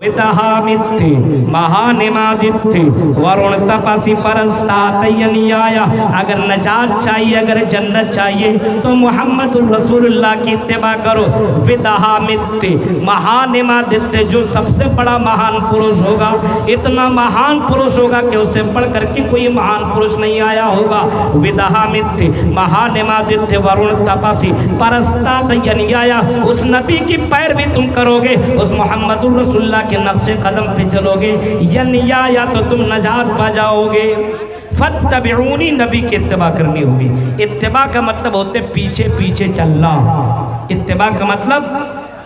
विदहामित्ति महानिमादित्ति वरुण तपसी परस्तातयनियाया। अगर नजात चाहिए, अगर जन्नत चाहिए तो मोहम्मद रसूलुल्लाह की इत्तिबा करो। विदहामित्ति महानिमादित्य, जो सबसे बड़ा महान पुरुष होगा, इतना महान पुरुष होगा कि उससे बढ़ करके कोई महान पुरुष नहीं आया होगा। विदहामित्ति महानिमादित्य वरुण तपसी परस्तातयनियाया। उस नबी की पैरवी तुम करोगे, उस मोहम्मद रसूलुल्लाह के नक्शे कदम पे चलोगे, या तो तुम नजात पा जाओगे। फत्तबिऊनी, नबी की इत्तिबा करनी होगी। इत्तिबा का मतलब होते पीछे पीछे चलना। इत्तिबा का मतलब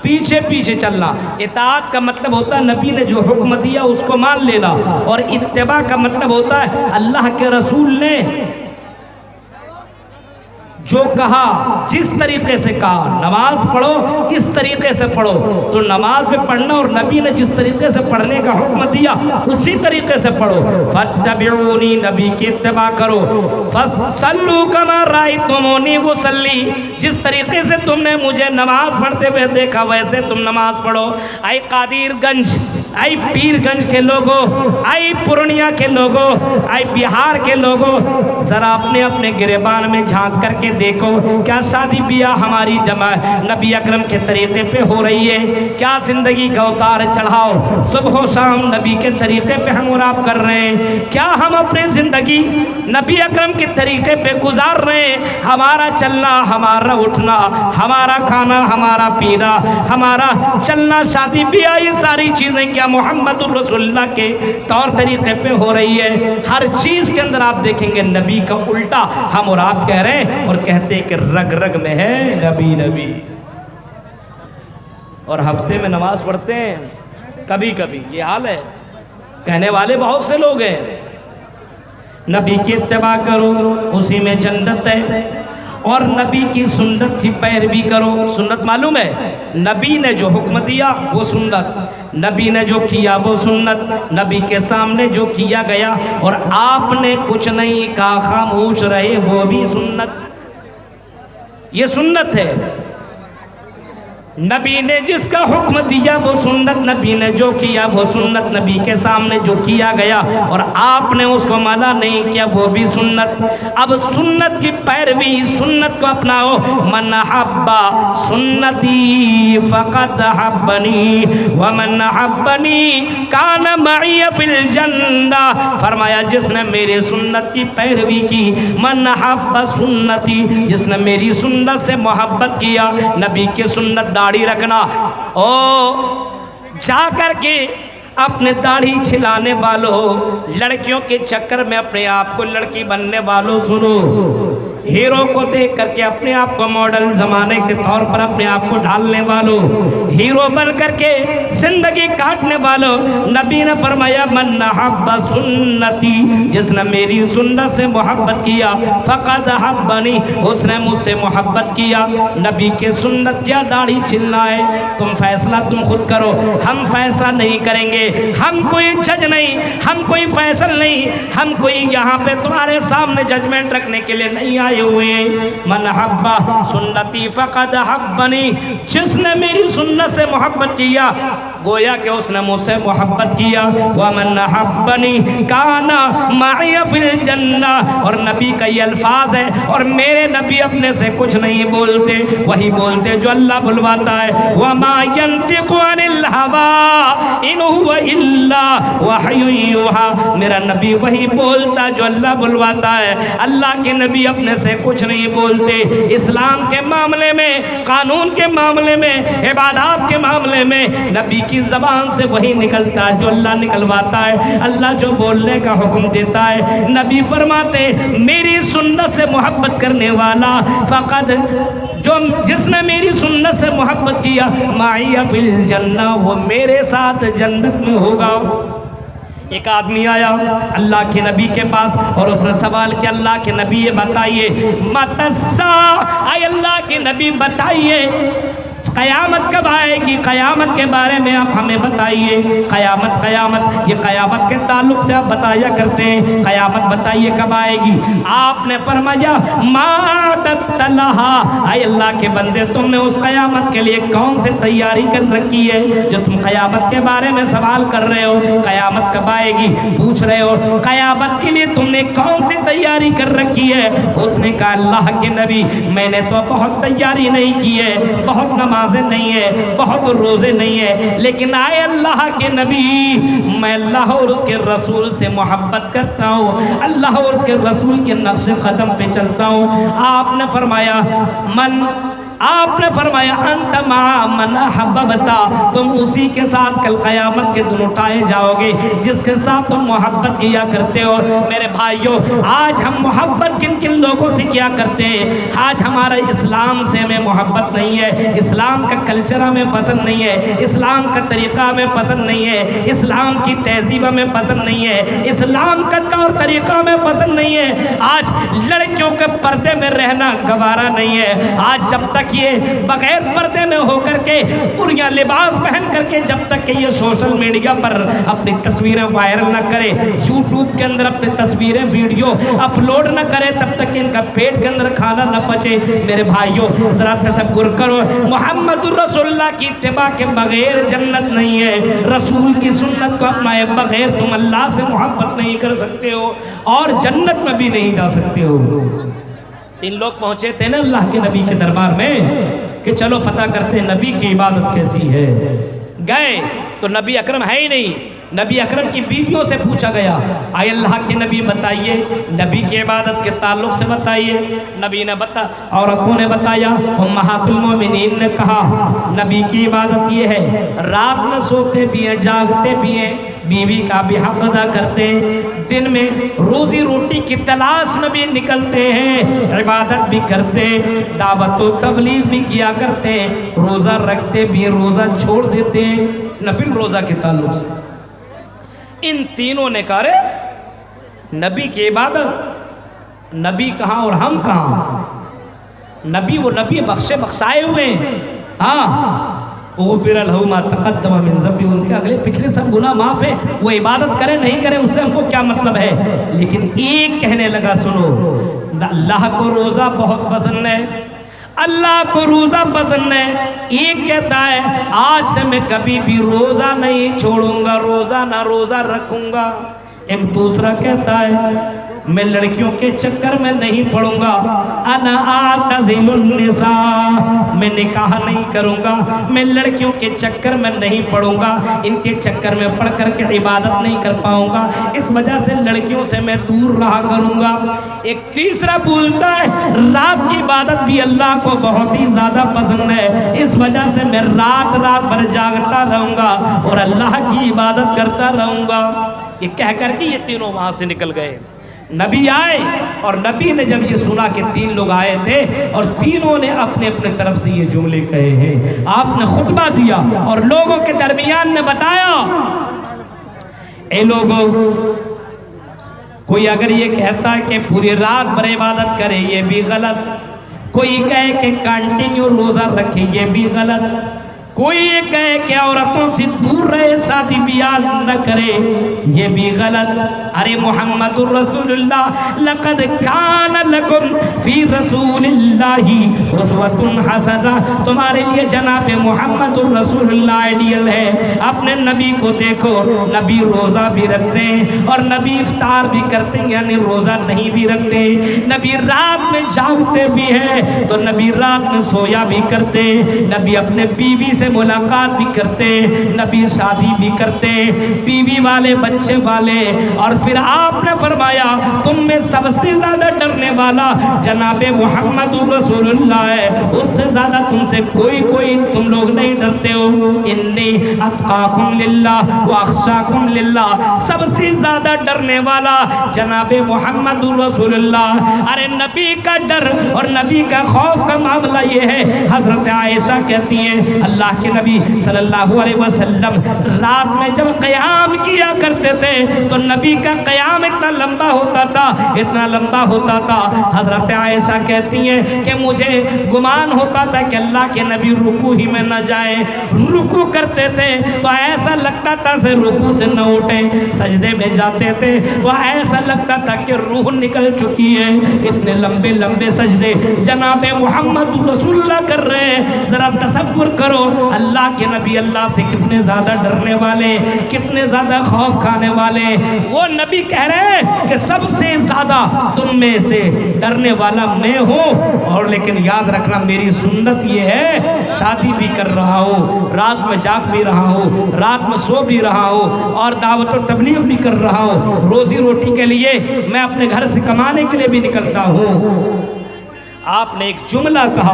पीछे पीछे चलना। इताअत का मतलब होता है नबी ने जो हुक्म दिया उसको मान लेना, और इत्तिबा का मतलब होता है अल्लाह के रसूल ने जो कहा, जिस तरीके से कहा, नमाज पढ़ो इस तरीके से पढ़ो, तो नमाज में पढ़ना, और नबी ने जिस तरीके से पढ़ने का हुक्म दिया उसी तरीके से पढ़ो। फत्तबिऊनी, नबी की इत्तिबा करो। फसल्लू कमा रायतुमूनी उसल्ली, जिस तरीके से तुमने मुझे नमाज पढ़ते हुए देखा वैसे तुम नमाज पढ़ो। आई कादिरगंज, आई पीरगंज के लोगों, आई पूर्णिया के लोगों, आई बिहार के लोगों, जरा अपने अपने गिरेबान में झांक करके देखो, क्या शादी ब्याह हमारी जमा नबी अकरम के तरीके पे हो रही है? क्या जिंदगी का उतार चढ़ाव सुबह शाम नबी के तरीके पे हम और आप कर रहे हैं? क्या हम अपनी जिंदगी नबी अकरम के तरीके पे गुजार रहे हैं? हमारा चलना, हमारा उठना, हमारा खाना, हमारा पीना, हमारा चलना, शादी ब्याह, ये सारी चीजें क्या मोहम्मद रसूलुल्लाह के तौर तरीके पे हो रही है? हर चीज के अंदर आप देखेंगे नबी का उल्टा हम और आप कह रहे हैं, और कहते हैं कि रग रग में है नबी नबी। और हफ्ते में नमाज पढ़ते हैं कभी कभी, ये हाल है। कहने वाले बहुत से लोग हैं। नबी की इत्तिबा करो, उसी में जन्नत है, और नबी की सुन्नत की पैरवी करो। सुन्नत मालूम है? नबी ने जो हुक्म दिया वो सुन्नत, नबी ने जो किया वो सुन्नत, नबी के सामने जो किया गया और आपने कुछ नहीं कहा, खामोश रहे, वो भी सुन्नत। ये सुन्नत है। नबी ने जिसका हुक्म दिया वो सुन्नत, नबी ने जो किया वो सुन्नत, नबी के सामने जो किया गया और आपने उसको मना नहीं किया वो भी सुन्नत। अब सुन्नत की पैरवी, सुन्नत को अपनाओ। मन हब्बा सुन्नती फक़द हब्बनी व मन हब्बनी कान मई फिल जन्ना। फरमाया जिसने मेरी सुन्नत की पैरवी की, मन हब्बा सुन्नती, जिसने मेरी सुन्नत से मोहब्बत किया। नबी की सुन्नत दाढ़ी रखना। ओ जा कर के अपने दाढ़ी छिलाने वालों, लड़कियों के चक्कर में अपने आप को लड़की बनने वालों, सुनो, हीरो को देख करके अपने आप को मॉडल जमाने के तौर पर अपने आप को ढालने वालों, हीरो बन करके जिंदगी काटने वालों, नबी ने फरमाया मन हब्बा सुन्नती, जिसने मेरी सुन्नत से मोहब्बत किया, फक़द हब्बनी, उसने मुझसे मोहब्बत किया। नबी के सुन्नत क्या दाढ़ी छिलना है? तुम फैसला तुम खुद करो, हम फैसला नहीं करेंगे। हम कोई जज नहीं, हम कोई फैसल नहीं, हम कोई यहाँ पे तुम्हारे सामने जजमेंट रखने के लिए नहीं आए हुए। मन हब्बा सुन्नती फक़द हब्बनी, जिसने मेरी सुन्नत से मोहब्बत किया गोया कि उसने मुझसे मोहब्बत किया। व मन हब्बनी काना मई फिल जन्ना, और नबी का ये अल्फाज है, और मेरे नबी अपने से कुछ नहीं बोलते, वही बोलते जो अल्लाह बुलवाता है। व मा यंतिक़ु अनिल हवा इन हुवा इल्ला वहयु युहा, मेरा नबी वही बोलता जो अल्लाह बुलवाता है। अल्लाह के नबी अपने से कुछ नहीं बोलते। इस्लाम के मामले में, कानून के मामले में, इबादत के मामले में नबी की ज़बान से वही निकलता है जो अल्लाह निकलवाता है। अल्लाह जो बोलने का हुक्म देता है, नबी फरमाते मेरी सुन्नत से मोहब्बत करने वाला फ़क़द, जो जिसने मेरी सुन्नत से मोहब्बत किया, माई फिल जन्ना, वो मेरे साथ जन्नत में होगा। एक आदमी आया अल्लाह के नबी के पास और उसने सवाल किया, अल्लाह के नबी ये बताइए, मतस्सा, आए अल्लाह के नबी बताइए क़यामत कब आएगी, क़यामत के बारे में आप हमें बताइए। क़यामत क़यामत ये क़यामत के ताल्लुक से आप बताया करते हैं, क़यामत बताइए कब आएगी। आपने फरमाया माततलहा, ऐ अल्लाह के बंदे तुमने उस क़यामत के लिए कौन सी तैयारी कर रखी है जो तुम क़यामत के बारे में सवाल कर रहे हो। क़यामत कब आएगी पूछ रहे हो, क़यामत के लिए तुमने कौन सी तैयारी कर रखी है। उसने कहा अल्लाह के नबी मैंने तो बहुत तैयारी नहीं की है, बहुत नमाजें नहीं है, बहुत रोज़े नहीं है, लेकिन आए अल्लाह के नबी मैं अल्लाह और उसके रसूल से मोहब्बत करता हूँ, अल्लाह और उसके रसूल के नक्श कदम पे चलता हूँ। आपने फरमाया आपने फरमाया अंत मा मन अहब्बता, तुम उसी के साथ कल क़यामत के दिन उठाए जाओगे जिसके साथ तुम मोहब्बत किया करते हो। मेरे भाइयों आज हम मोहब्बत किन किन लोगों से किया करते हैं। आज हमारा इस्लाम से हमें मोहब्बत नहीं है, इस्लाम का कल्चर हमें पसंद नहीं है, इस्लाम का तरीक़ा हमें पसंद नहीं है, इस्लाम की तहजीब हमें पसंद नहीं है, इस्लाम का तौर तरीक़ा हमें पसंद नहीं है। आज लड़कियों के पर्दे में रहना गवारा नहीं है। आज जब तक ये बगैर पर्दे में होकर के पूरिया लिबास पहन करके जब तक कि ये सोशल मीडिया पर अपनी तस्वीरें वायरल न करे, यूट्यूब के अंदर अपनी तस्वीरें वीडियो अपलोड न करे, तब तक इनका पेट के अंदर खाना न पचे। मेरे भाइयों जरा तसव्वुर करो, मोहम्मदुर रसूलुल्लाह की इत्तिबा के बगैर जन्नत नहीं है। रसूल की सुन्नत को अपनाए बगैर तुम अल्लाह से मोहब्बत नहीं कर सकते हो और जन्नत में भी नहीं जा सकते हो। 3 लोग पहुंचे थे ना अल्लाह के नबी के दरबार में कि चलो पता करते हैं नबी की इबादत कैसी है। गए तो नबी अकरम है ही नहीं। नबी अकरम की बीवियों से पूछा गया आए अल्लाह के नबी बताइए नबी की इबादत के ताल्लुक से बताइए। नबी ने औरतों ने बताया, उम्महातुल मोमिनीन ने कहा नबी की इबादत ये है रात में सोते भी हैं, जागते भी हैं, बीवी का भी हक अदा करते हैं, दिन में रोजी रोटी की तलाश में भी निकलते हैं, इबादत भी करते हैं, दावत व तबलीग भी किया करते हैं, रोज़ा रखते भी, रोज़ा छोड़ देते हैं नफिल रोज़ा के ताल्लुक से। इन तीनों ने कहा रे नबी की इबादत, नबी कहाँ और हम कहाँ। नबी वो नबी बख्शे बख्शाए हुए, हाँ वो फिर अलहुमा तक़द्दम मिन ज़ंबी, उनके अगले पिछले सब गुनाह माफ़ है। वो इबादत करें नहीं करें उससे हमको क्या मतलब है। लेकिन एक कहने लगा सुनो, अल्लाह को रोज़ा बहुत पसंद है, अल्लाह को रोज़ा पसंद है। एक कहता है आज से मैं कभी भी रोज़ा नहीं छोड़ूंगा, रोज़ा ना रोज़ा रखूंगा। एक दूसरा कहता है मैं लड़कियों के चक्कर में नहीं पड़ूंगा, अना आतज़िलुन निसा, मैं निकाह नहीं करूंगा, मैं लड़कियों के चक्कर में नहीं पड़ूंगा, इनके चक्कर में पड़ करके इबादत नहीं कर पाऊंगा, इस वजह से लड़कियों से मैं दूर रहा करूंगा। एक तीसरा बोलता है रात की इबादत भी अल्लाह को बहुत ही ज़्यादा पसंद है, इस वजह से मैं रात भर जागता रहूंगा और अल्लाह की इबादत करता रहूंगा। ये कह करके ये तीनों वहां से निकल गए। नबी आए और नबी ने जब ये सुना कि 3 लोग आए थे और तीनों ने अपने अपने तरफ से ये जुमले कहे हैं, आपने खुतबा दिया और लोगों के दरमियान ने बताया ए लोगों, कोई अगर ये कहता है कि पूरी रात भर इबादत करे ये भी गलत, कोई कहे कि कंटिन्यू रोजा रखे ये भी गलत, कोई ये कहे कि औरतों से दूर रहे, शादी ब्याह न करे ये भी गलत। अरे मोहम्मदुर रसूलुल्लाह लक़द कान लकुम फी रसूलिल्लाहि उस्वतुन हसना, तुम्हारे लिए जनाब मोहम्मदुर रसूलुल्लाह आइडियल है। अपने नबी को देखो, नबी रोज़ा भी रखते हैं और नबी इफ्तार भी करते हैं, यानी रोज़ा नहीं भी रखते। नबी रात में जागते भी हैं तो नबी रात में सोया भी करते, नबी अपने बीवी से मुलाकात भी करते, नबी शादी भी करते, बीवी वाले बच्चे वाले। और फिर आपने फरमाया तुम में सबसे ज्यादा डरने वाला जनाबे मोहम्मदुर रसूलुल्लाह है, उससे ज्यादा तुमसे कोई तुम लोग नहीं डरते हो। इन्नी अत्काकुम लिल्लाह व अख्शाकुम लिल्लाह, सबसे ज्यादा डरने वाला जनाबे मोहम्मदुर रसूलुल्लाह। अरे नबी का डर और नबी का खौफ का मामला ये है, हजरत आयशा कहती है अल्लाह के नबी सल्लल्लाहु अलैहि वसल्लम रात में जब क़याम किया करते थे तो नबी का क़याम इतना लंबा होता था, इतना लंबा होता था। हज़रत आयशा कहती हैं कि मुझे गुमान होता था कि अल्लाह के नबी रुकू ही में न जाए। रुकू करते थे तो ऐसा लगता था से रुकू से न उठे, सजदे में जाते थे तो ऐसा लगता था कि रूह निकल चुकी है। इतने लंबे लंबे सजदे जनाबे मोहम्मद रसूलुल्लाह कर रहे हैं। ज़रा तसव्वुर करो, अल्लाह के नबी अल्लाह से कितने ज़्यादा डरने वाले, कितने ज़्यादा खौफ खाने वाले। वो नबी कह रहे हैं कि सबसे ज़्यादा तुम में से डरने वाला मैं हूँ, और लेकिन याद रखना मेरी सुन्नत ये है, शादी भी कर रहा हूँ, रात में जाग भी रहा हूँ, रात में सो भी रहा हूँ, और दावत और तबलीग भी कर रहा हूँ। रोजी रोटी के लिए मैं अपने घर से कमाने के लिए भी निकलता हूँ। आपने एक जुमला कहा,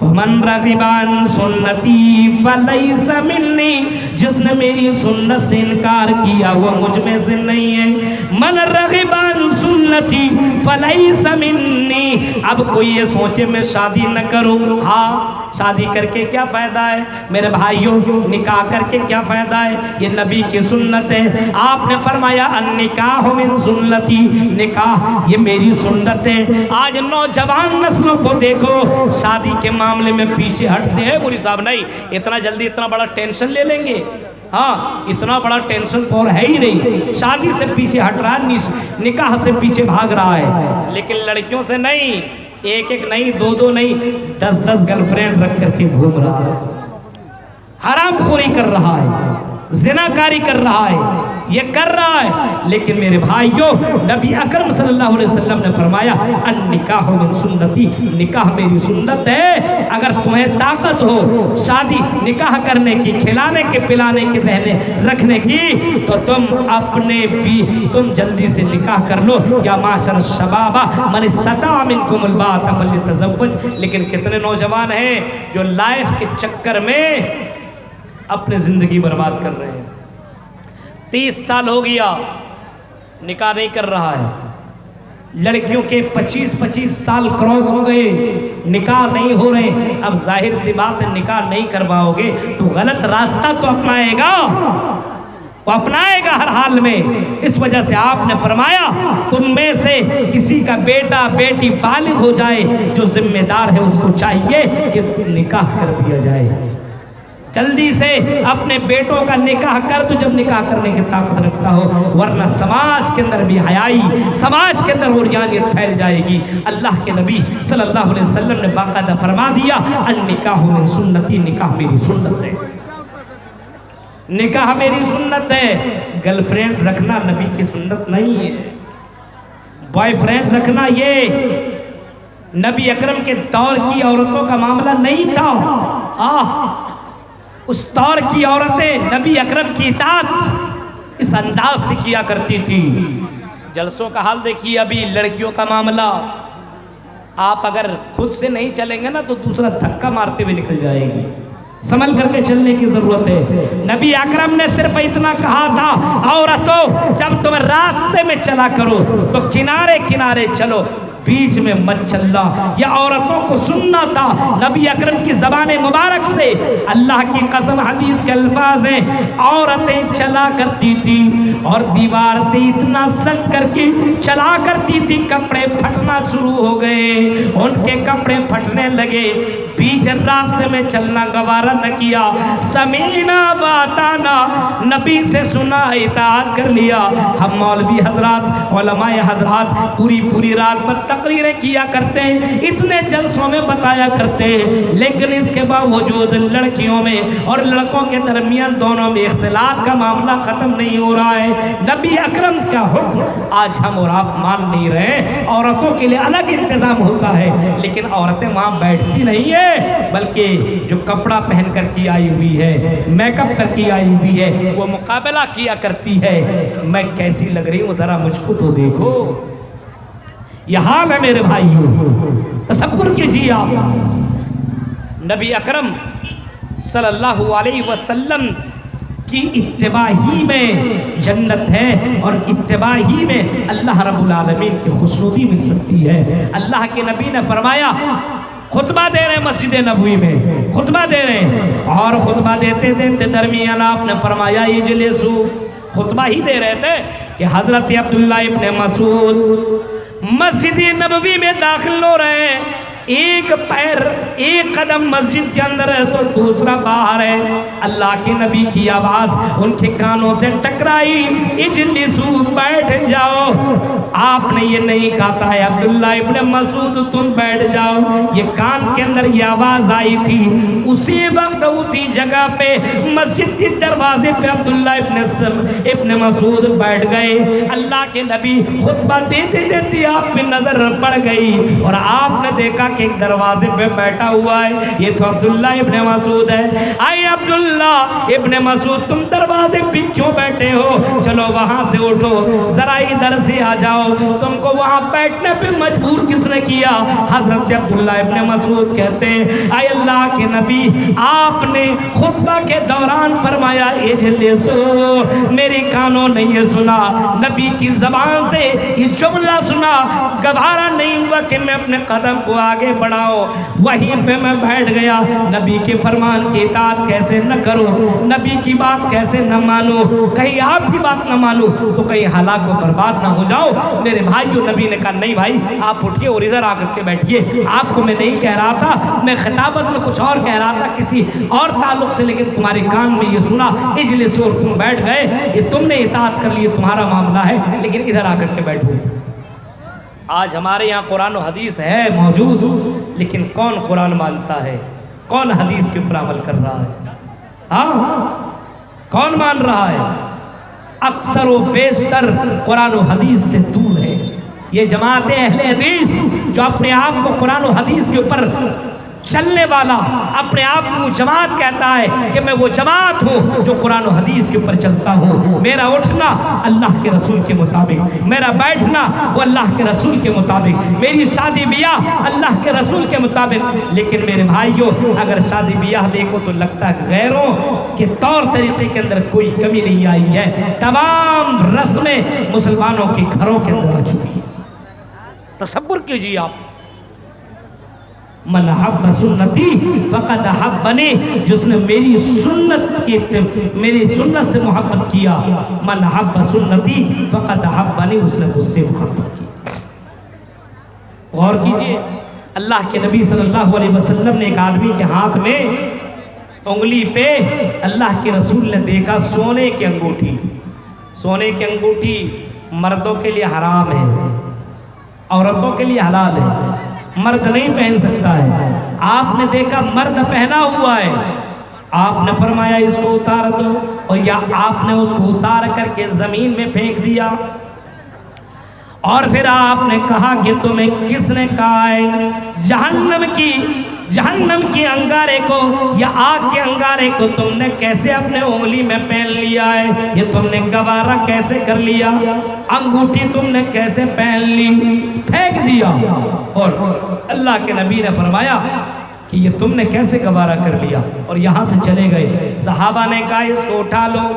मन रग़िबान सुन्नती फलैसा मिन्नी, जिसने मेरी सुन्नत से इनकार किया वो मुझ में से नहीं है। मन रग़िबान सुन्नती फलैसा मिन्नी। अब कोई ये सोचे मैं शादी न करूं, हाँ शादी करके क्या फ़ायदा है मेरे भाइयों, निकाह करके क्या फ़ायदा है, ये नबी की सुन्नत है। आपने फरमाया अन्निकाह मिन सुन्नती, निकाह ये मेरी सुन्नत है। आज नौजवान नस्लों को देखो शादी के मामले में पीछे हटते हैं। बोली साहब नहीं, इतना जल्दी इतना बड़ा टेंशन ले लेंगे, हाँ इतना बड़ा टेंशन तो और है ही नहीं। शादी से पीछे हट रहा है, निकाह से पीछे भाग रहा है। लेकिन लड़कियों से नहीं, एक एक नहीं, दो दो नहीं, 10-10 गर्लफ्रेंड रख करके घूम रहा है, हरामखोरी कर रहा है, ज़िनाकारी कर रहा है, ये कर रहा है। लेकिन मेरे भाइयों, नबी अकरम सल्लल्लाहु अलैहि वसल्लम ने फरमाया अन्निकाह मिन सुन्नती, निकाह मेरी सुन्नत है। अगर तुम्हें ताकत हो शादी निकाह करने की, खिलाने के पिलाने के, रहने रखने की, तो तुम अपने भी तुम जल्दी से निकाह कर लो। या माशर शबाबा मन इस्तता मिनकुमुल बात फल्यतज़व्वज। लेकिन कितने नौजवान हैं जो लाइफ के चक्कर में अपनी ज़िंदगी बर्बाद कर रहे हैं। 30 साल हो गया निकाह नहीं कर रहा है, लड़कियों के 25-25 साल क्रॉस हो गए, निकाह नहीं हो रहे। अब जाहिर सी बात है निकाह नहीं करवाओगे तो गलत रास्ता तो अपनाएगा, वो अपनाएगा हर हाल में। इस वजह से आपने फरमाया तुम में से किसी का बेटा बेटी बालिग हो जाए, जो जिम्मेदार है उसको चाहिए कि निकाह कर दिया जाए। जल्दी से अपने बेटों का निकाह कर, तो जब निकाह करने की ताकत रखता हो, वरना समाज के अंदर भी हयाई, समाज के अंदर उर्यानियत फैल जाएगी। अल्लाह के नबी सल्लल्लाहु अलैहि वसल्लम ने बाकायदा फरमा दिया अन्निकाह मिन सुन्नती, निकाह मेरी सुन्नत है, निकाह मेरी सुन्नत है। गर्लफ्रेंड रखना नबी की सुन्नत नहीं है, बॉयफ्रेंड रखना ये नबी अकरम के दौर की औरतों का मामला नहीं था। उस दौर की औरतें नबी अकरम की इताअत इस अंदाज से किया करती थी। जलसों का हाल देखिए, अभी लड़कियों का मामला, आप अगर खुद से नहीं चलेंगे ना तो दूसरा धक्का मारते हुए निकल जाएगी। संभल करके चलने की जरूरत है। नबी अकरम ने सिर्फ इतना कहा था, औरतों जब तुम रास्ते में चला करो तो किनारे किनारे चलो, बीच में मत चलना। यह औरतों को सुनना था। नबी अकरम की ज़बान मुबारक से अल्लाह की कसम हदीस के अल्फाज हैं, औरतें चला करती थी और दीवार से इतना सट करके चला करती थी, कपड़े फटना शुरू हो गए, उनके कपड़े फटने लगे, बीच रास्ते में चलना गवारा न किया। समीना बाताना, नबी से सुना इताअत कर लिया। हम मौलवी हजरात, उलमाए हजरात पूरी पूरी रात में तकरीरें किया करते हैं, इतने जलसों में बताया करते हैं, लेकिन इसके बावजूद लड़कियों में और लड़कों के दरमियान दोनों में इख्तिलाफ का मामला ख़त्म नहीं हो रहा है। नबी अकरम का हुक्म आज हम और आप मान नहीं रहे। औरतों के लिए अलग इंतज़ाम होता है, लेकिन औरतें वहाँ बैठती नहीं है, बल्कि जो कपड़ा पहन कर की आई हुई है, मेकअप करके आई हुई है, वो मुकाबला किया करती है, मैं कैसी लग रही हूँ ज़रा मुझको तो देखो। यह हाल है मेरे भाइयों, तसव्वुर कीजिए आप। नबी अकरम सल्लल्लाहु अलैहि वसल्लम की इत्तिबा ही में जन्नत है और इत्तिबा ही में अल्लाह रब्बुल आलमीन की खुशनुदी मिल सकती है। अल्लाह के नबी ने फरमाया खुतबा दे रहे हैं मस्जिद नबवी में, खुतबा दे रहे हैं। और खुतबा देते देते दरमियान आपने फरमाया इजलिसू, खुतबा ही दे रहे थे कि हजरत अब्दुल्ला इब्ने मसूद मस्जिद नबवी में दाखिल हो रहे हैं। एक पैर एक कदम मस्जिद के अंदर है तो दूसरा बाहर है। अल्लाह के नबी की आवाज उनके कानों से टकराई, इजलिसू, बैठ जाओ। आपने ये नहीं कहा है अब्दुल्ला इब्ने मसूद तुम बैठ जाओ, ये कान के अंदर ये आवाज आई थी। उसी वक्त उसी जगह पे मस्जिद के दरवाजे पे अब्दुल्ला इब्ने मसूद बैठ गए। अल्लाह के नबी खुतबा देते देते आप पे नजर पड़ गई और आपने देखा कि एक दरवाजे पे बैठा हुआ है, ये तो अब्दुल्ला इब्ने मसूद है। आए अब्दुल्ला इब्ने मसूद तुम दरवाजे पे क्यों बैठे हो, चलो वहां से उठो, जरा इधर से आ जाओ, तुमको वहां बैठने पे मजबूर किसने किया। हजरत अब्दुल्ला इब्ने मसूद कहते हैं आए अल्लाह के नबी आपने खुतबा के दौरान फरमाया इजलिसू, मेरे कानों ने ये सुना, नबी की जबान से ये जुमला सुना, गवारा नहीं हुआ कि मैं अपने कदम को आगे बढ़ाओ, वहीं पे मैं बैठ गया। नबी के फरमान की इताअत कैसे न करूं, नबी की बात कैसे न मानूं, कहीं आपकी बात न मानूं तो कहीं हलाक व बर्बाद ना हो जाओ। मेरे भाइयों, नबी ने कहा नहीं भाई आप उठिए और इधर आकर के बैठिए, आपको मैं नहीं कह रहा था, मैं खिताबत में कुछ और कह रहा था किसी और ताल्लुक से, लेकिन तुम्हारे कान में ये सुना इजलिस और तुम बैठ गए, ये तुमने इताअत कर ली, तुम्हारा मामला है, लेकिन इधर आकर के बैठो। आज हमारे यहाँ कुरान और हदीस है मौजूद, लेकिन कौन कुरान मानता है, कौन हदीस के ऊपर अमल कर रहा है, हाँ कौन मान रहा है। अक्सर व बेशतर कुरान और हदीस से दूर है। ये जमात अहले हदीस जो अपने आप को कुरान और हदीस के ऊपर चलने वाला, अपने आप को जमात कहता है कि मैं वो जमात हूँ जो कुरान और हदीस के ऊपर चलता हूँ, मेरा उठना अल्लाह के रसूल के मुताबिक, मेरा बैठना वो अल्लाह के रसूल के मुताबिक, मेरी शादी ब्याह अल्लाह के रसूल के मुताबिक। लेकिन मेरे भाइयों, अगर शादी ब्याह देखो तो लगता है गैरों के तौर तरीके के अंदर कोई कमी नहीं आई है, तमाम रस्में मुसलमानों के घरों के अंदर आ चुकी है। तसव्वुर कीजिए आप, मन हब्ब सुन्नती फक़द हब्बनी, जिसने मेरी सुन्नत से मोहब्बत किया, मन हब्ब सुन्नती फक़द हब्बनी, उसने मुझसे मोहब्बत की। गौर कीजिए, अल्लाह के नबी सल्लल्लाहु अलैहि वसल्लम ने एक आदमी के हाथ में उंगली पे अल्लाह के रसूल ने देखा सोने की अंगूठी। सोने की अंगूठी मर्दों के लिए हराम है, औरतों के लिए हलाल है, मर्द नहीं पहन सकता है। आपने देखा मर्द पहना हुआ है, आपने फरमाया इसको उतार दो, और या आपने उसको उतार करके जमीन में फेंक दिया। और फिर आपने कहा कि तुम्हें किसने कहा है जहन्नम की अंगारे को या आग के अंगारे को तुमने कैसे अपने उंगली में पहन लिया है, ये तुमने गवारा कैसे कर लिया, अंगूठी तुमने कैसे पहन ली, फेंक दिया। और अल्लाह के नबी ने फरमाया कि ये तुमने कैसे गवारा कर लिया, और यहाँ से चले गए। सहाबा ने कहा इसको उठा लो,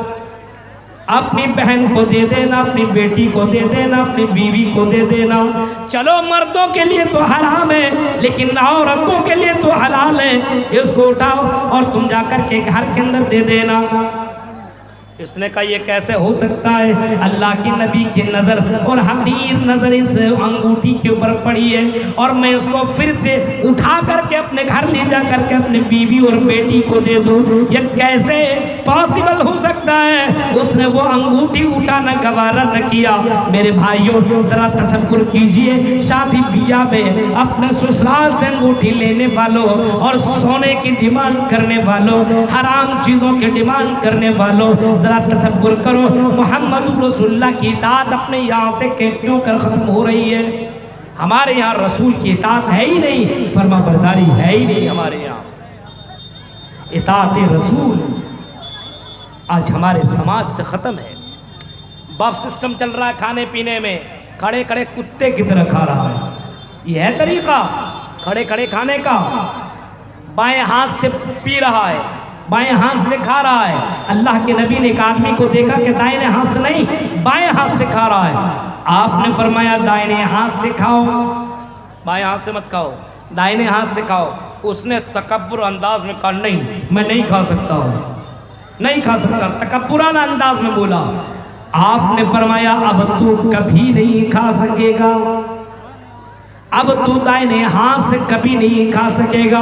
अपनी बहन को दे देना, अपनी बेटी को दे देना, अपनी बीवी को दे देना। चलो मर्दों के लिए तो हराम है, लेकिन औरतों के लिए तो हलाल है, इसको उठाओ और तुम जाकर के घर के अंदर दे देना। इसने कहा ये कैसे हो सकता है, अल्लाह के नबी की नज़र और हदीर नज़र इस अंगूठी के ऊपर पड़ी है, और मैं इसको फिर से उठा करके अपने घर ले जा करके अपनी बीवी और बेटी को दे दूँ, ये कैसे पॉसिबल हो सकता है। उसने वो अंगूठी उठाना गवारा न किया। मेरे भाइयों, जरा तसव्वुर कीजिए, शादी ब्याह में अपने ससुराल से अंगूठी लेने वालों और सोने की डिमांड करने वालों, हराम चीज़ों की डिमांड करने वालों, जरा तसव्वुर करो मोहम्मद रसूलुल्लाह की इताअत अपने यहाँ से क्यों कर खत्म हो रही है। हमारे यहाँ रसूल की इताअत है ही नहीं, फरमा बरदारी है ही नहीं हमारे यहाँ। इताअत रसूल आज हमारे समाज से ख़त्म है। बफ सिस्टम चल रहा है खाने पीने में, खड़े खड़े कुत्ते की तरह खा रहा है। यह है तरीका खड़े खड़े खाने का। बाएं हाथ से पी रहा है, बाएं हाथ से खा रहा है। अल्लाह के नबी ने एक आदमी को देखा कि दाहिने हाथ से नहीं बाएं हाथ से खा रहा है। आपने फरमाया दाहिने हाथ से खाओ, बाएं हाथ से मत खाओ। दाहिने हाथ से खाओ। उसने तकब्बुर अंदाज में कहा नहीं, मैं नहीं खा सकता हूँ, नहीं खा सकता, तकब्बुराना अंदाज में बोला। आपने फरमाया अब तू कभी नहीं खा सकेगा, अब तू दाहिने हाथ से कभी नहीं खा सकेगा।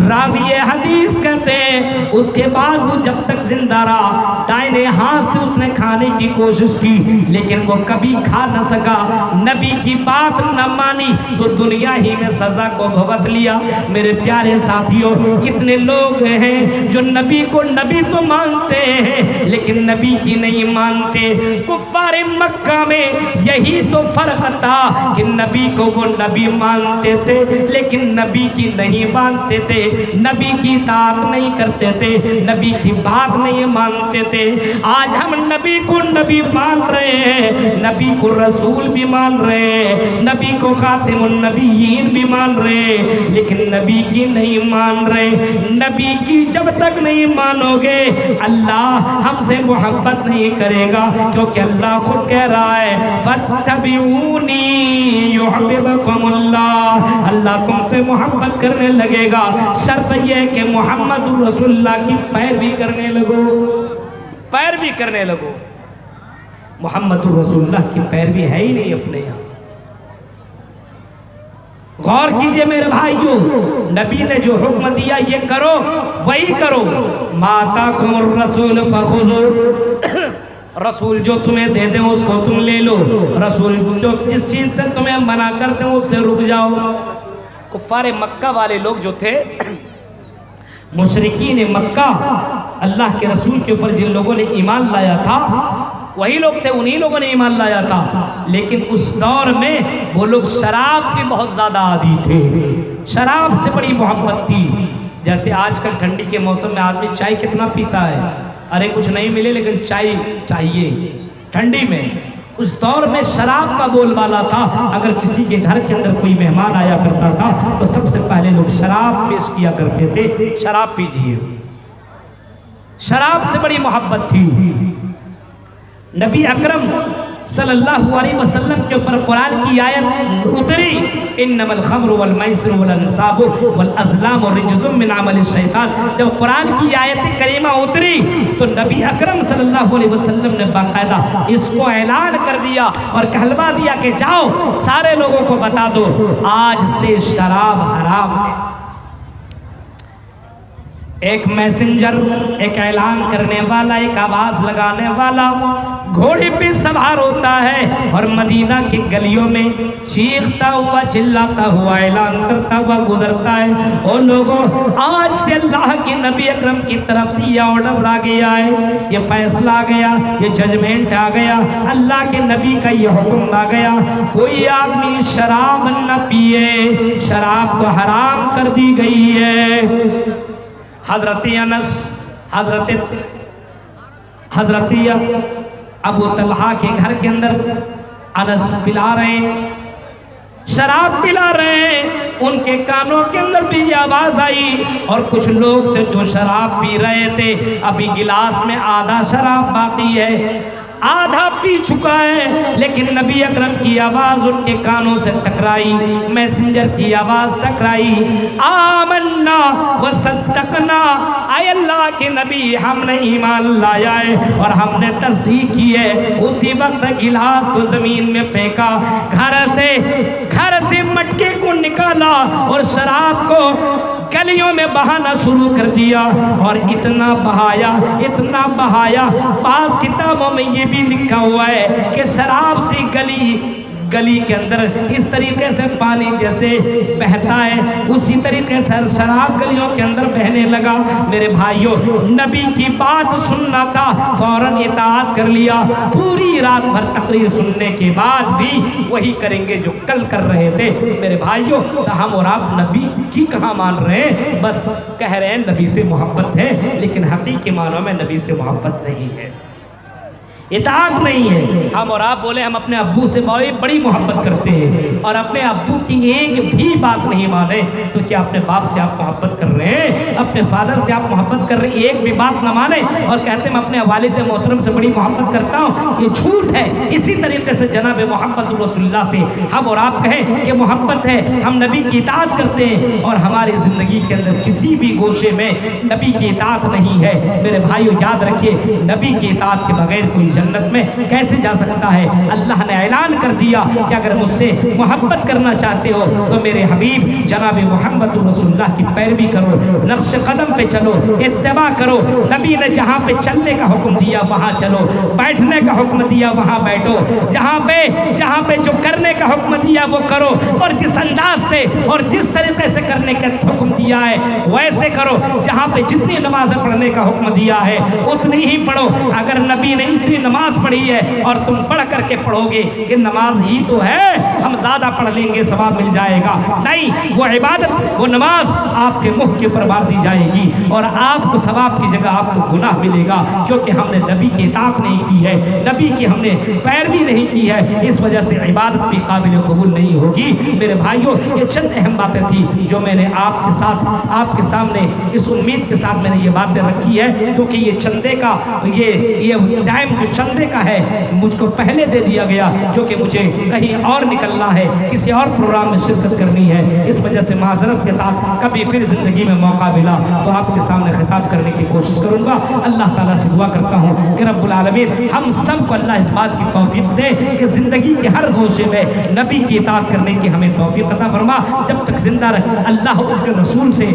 रावी हदीस कहते हैं उसके बाद वो जब तक जिंदा रहा दाहिने हाथ से उसने खाने की कोशिश की, लेकिन वो कभी खा न सका। नबी की बात न मानी तो दुनिया ही में सजा को भुगत लिया। मेरे प्यारे साथियों, कितने लोग हैं जो नबी को नबी तो मानते हैं लेकिन नबी की नहीं मानते। कुफ्फार मक्का में यही तो फर्क था कि नबी को वो नबी मानते थे लेकिन नबी की नहीं मानते थे, नबी की इताअत नहीं करते थे, नबी की बात नहीं मानते थे। आज हम नबी को नबी मान रहे हैं, नबी को रसूल भी मान रहे हैं, नबी को खातिमुन नबीयीन भी मान रहे हैं, लेकिन नबी की नहीं मान रहे। नबी की जब तक नहीं मानोगे अल्लाह हमसे मोहब्बत नहीं करेगा, क्योंकि अल्लाह खुद कह रहा है फत्तबिऊनी युहब्बिबकुमुल्लाह, अल्लाह तुमसे मोहब्बत करने लगेगा। शर्त यह है कि मोहम्मद रसूलुल्लाह की पैरवी करने लगो, पैरवी करने लगो। मोहम्मद रसूलुल्लाह की पैरवी है ही नहीं अपने यहाँ। गौर कीजिए मेरे भाइयों, नबी ने जो हुक्म दिया ये करो वही करो। माता कुमुर रसूल फखुजू, रसूल जो तुम्हें दे दें उसको तुम ले लो, रसूल जो जिस चीज से तुम्हें मना कर दें उससे रुक जाओ। कुफ्फारे मक्का वाले लोग जो थे, मुशरिकीन मक्का, अल्लाह के रसूल के ऊपर जिन लोगों ने ईमान लाया था वही लोग थे, उन्हीं लोगों ने ईमान लाया था। लेकिन उस दौर में वो लोग शराब के बहुत ज्यादा आदी थे, शराब से बड़ी मोहब्बत थी। जैसे आजकल ठंडी के मौसम में आदमी चाय कितना पीता है, अरे कुछ नहीं मिले लेकिन चाय चाहिए ठंडी में। उस दौर में शराब का बोलबाला था। अगर किसी के घर के अंदर कोई मेहमान आया करता था तो सबसे पहले लोग शराब पेश किया करते थे, शराब पीजिए। शराब से बड़ी मोहब्बत थी। नबी अकरम सल्लल्लाहु अलैहि वसल्लम के ऊपर कुरान की आयत उतरी, इन्नमल खम्रु वल मैसिरु वल अंसाबु वल अज़लामु रिज्सुम मिन अमलि शैतान। जब कुरान की आयत करीमा उतरी तो नबी अकरम सल्लल्लाहु अलैहि वसल्लम ने बाकायदा इसको ऐलान कर दिया और कहलवा दिया कि जाओ सारे लोगों को बता दो आज से शराब हराम है। एक मैसेंजर, एक ऐलान करने वाला, एक आवाज लगाने वाला घोड़े पे सवार होता है और मदीना की गलियों में चीखता हुआ चिल्लाता हुआ ऐलान करता हुआ गुजरता है, ओ लोगों आज से अल्लाह के नबी अकरम की तरफ से ये ऑर्डर आ गया है, ये फैसला आ गया, ये जजमेंट आ गया, अल्लाह के नबी का ये हुक्म आ गया, कोई आदमी शराब न पिए, शराब को हराम कर दी गई है। हजरत अनस, हजरत अबू तलहा के घर के अंदर अनस पिला रहे हैं, शराब पिला रहे हैं। उनके कानों के अंदर भी ये आवाज आई और कुछ लोग थे जो शराब पी रहे थे। अभी गिलास में आधा शराब बाकी है, आधा पी चुका है, लेकिन नबी अकरम की आवाज उनके कानों से टकराई, मैसेंजर की आवाज टकराई, आमन्ना व सद्दकना, आय अल्लाह के नबी हमने ईमान लाया है और हमने तस्दीक की है। उसी वक्त गिलास को जमीन में फेंका, घर से मटके को निकाला और शराब को गलियों में बहाना शुरू कर दिया और इतना बहाया। पास किताबों में ये भी लिखा हुआ है कि शराब से गली के अंदर इस तरीके से पानी जैसे बहता है उसी तरीके से शराब गलियों के अंदर बहने लगा। मेरे भाइयों, नबी की बात सुनना था, फौरन इताअत कर लिया। पूरी रात भर तकरीर सुनने के बाद भी वही करेंगे जो कल कर रहे थे। मेरे भाइयों, तो हम और आप नबी की कहाँ मान रहे हैं, बस कह रहे हैं नबी से मोहब्बत है, लेकिन हकीकी मानों में नबी से मोहब्बत नहीं है। इताअत नहीं है। हम और आप बोले हम अपने अब्बू से बड़ी मोहब्बत करते हैं और अपने अब्बू की एक भी बात नहीं माने, तो क्या अपने बाप से आप मोहब्बत कर रहे हैं? अपने फादर से आप मोहब्बत कर रहे हैं, एक भी बात न माने और कहते हैं मैं अपने वालिद मोहतरम से बड़ी मोहब्बत करता हूँ, ये झूठ है। इसी तरीके से जनाब मोहम्मद रसूलुल्लाह से हम और आप कहें कि मोहब्बत है, हम नबी की इताअत करते हैं और हमारी ज़िंदगी के अंदर किसी भी गोशे में नबी की इताअत नहीं है। मेरे भाइयों याद रखिए, नबी की इताअत के बगैर कोई जन्नत में कैसे जा सकता है? अल्लाह ने ऐलान कर दिया कि अगर मुझसे मोहब्बत करना चाहते हो तो मेरे हबीब जनाब मोहम्मद रसूलुल्लाह की पैरवी करो, नक्श कदम पे चलो, इत्तबा करो। नबी ने जहाँ पे चलने का हुक्म दिया वहाँ चलो, बैठने का हुक्म दिया वहाँ बैठो, जहाँ पे जो करने का हुक्म दिया वो करो और जिस अंदाज से और जिस तरीके से करने का हुक्म दिया है वैसे करो। जहाँ पे जितनी नमाज पढ़ने का हुक्म दिया है उतनी ही पढ़ो। अगर नबी ने इतनी नमाज पढ़ी है और तुम पढ़ करके पढ़ोगे कि नमाज ही तो है, हम ज्यादा पढ़ लेंगे सवाब मिल जाएगा, नहीं, वो इबादत, वो नमाज आपके मुंह के ऊपर मार दी जाएगी और आपको सवाब की जगह आपको गुनाह मिलेगा, क्योंकि हमने नबी की इताअत नहीं की है, नबी की हमने पैरवी नहीं की है। इस वजह से इबादत भी काबिल कबूल नहीं होगी। मेरे भाइयों, ये चंद अहम बातें थी जो मैंने आपके साथ, आपके सामने इस उम्मीद के साथ मैंने ये बातें रखी है, क्योंकि ये चंदे का ये टाइम जो चंदे का है मुझको पहले दे दिया गया, क्योंकि मुझे कहीं और निकलना है, किसी और प्रोग्राम में शिरकत करनी है। इस वजह से माजरत के साथ कभी फिर जिंदगी में मौका मिला तो आपके सामने खिताब करने की कोशिश करूंगा। अल्लाह ताला से दुआ करता हूँ कि रब्बुल आलमीन हम सबको अल्लाह इस बात की तौफीक दे कि जिंदगी के हर गोशे में नबी की इताअत करने की हमें तौफीक अता फरमा। जब तक जिंदा रहे अल्लाह उसके रसूल से